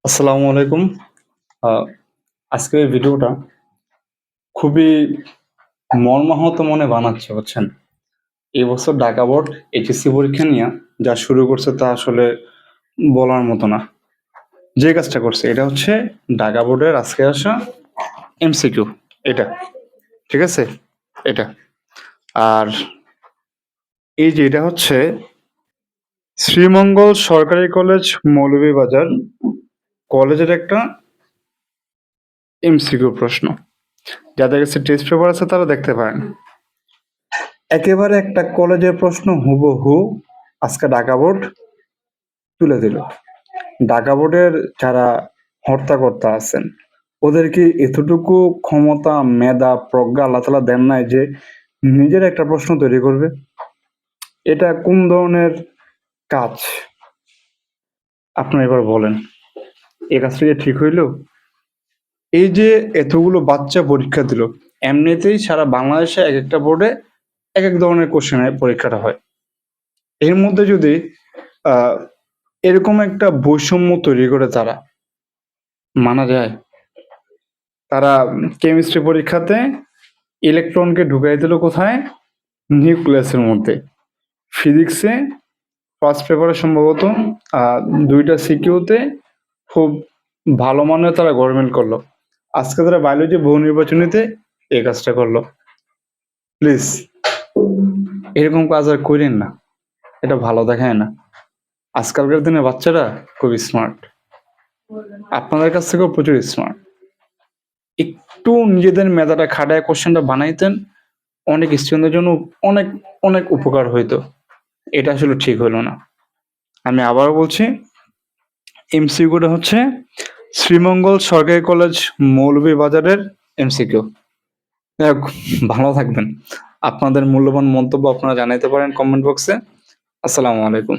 আসসালামু আলাইকুম। আ আজকের ভিডিওটা খুবই মর্মাহত মনে বানাচ্ছে বুঝছেন? এবছর ঢাকা বোর্ড এইচএসসি পরীক্ষা নিয়া যা শুরু করছে তা আসলে বলার মতো না। যে কাজটা করছে এটা হচ্ছে ঢাকা বোর্ডের আজকে আসা এমসিকিউ এটা। ঠিক আছে? এটা। আর এই যে এটা হচ্ছে শ্রীমঙ্গল সরকারি কলেজ মৌলভীবাজার কলেজের একটা এমসিকিউ প্রশ্ন। যাদের কাছে টেস্ট পেপার আছে তারা দেখতে পারেন। একেবারে একটা কলেজের প্রশ্ন হুবহু আজকে ঢাকা বোর্ড তুলে দিল। ঢাকা বোর্ডের যারা হর্তাকর্তা আছেন ওদের কি এতটুকু ক্ষমতা, মেধা, প্রজ্ঞা আল্লাহ তাআলা দেন নাই যে নিজের একটা প্রশ্ন তৈরি করবে? এটা কোন ধরনের কাজ? আপনারা এবার বলেন। এই কাজটা কি ঠিক হইল? এই যে এতগুলো বাচ্চা পরীক্ষা দিল, এমনিতেই সারা বাংলাদেশে একেকটা বোর্ডে একেক ধরনের কোশ্চেনের পরীক্ষাটা হয়। এর মধ্যে যদি আ এরকম একটা বৈষম্য তৈরি করে তারা, মানা যায়? তারা কেমিস্ট্রি পরীক্ষাতে ইলেকট্রনকে ঢুকাই দিল কোথায়? নিউক্লিয়াসের মধ্যে। ফিজিক্সে ফার্স্ট পেপারে সম্ভবত ২ টা সিকিউতে খুব ভালো মানের তারা গড়মিল করল। আজকে তারা বায়োলজি বহু নির্বাচনীতে এই কাজটা করল। প্লিজ এরকম কাজ আর কইরেন না। এটা ভালো দেখায় না। আজকালকার দিনের বাচ্চারা খুবই স্মার্ট। আপনাদের কাছ থেকেও প্রচুর স্মার্ট। একটু নিজেদের মেধাটা খাটায় কোশ্চেনটা বানাইতেন, অনেক স্টুডেন্টদের জন্য অনেক, অনেক উপকার হইতো। এটা আসলে ঠিক হইল না। আমি আবারও বলছি, এমসিকিউটা হচ্ছে শ্রীমঙ্গল সরকারি কলেজ মৌলভীবাজারের এমসিকিউ। যাই হোক, ভালো থাকবেন। আপনাদের মূল্যবান মন্তব্য আপনারা জানাইতে পারেন কমেন্ট বক্সে। আসসালামু আলাইকুম।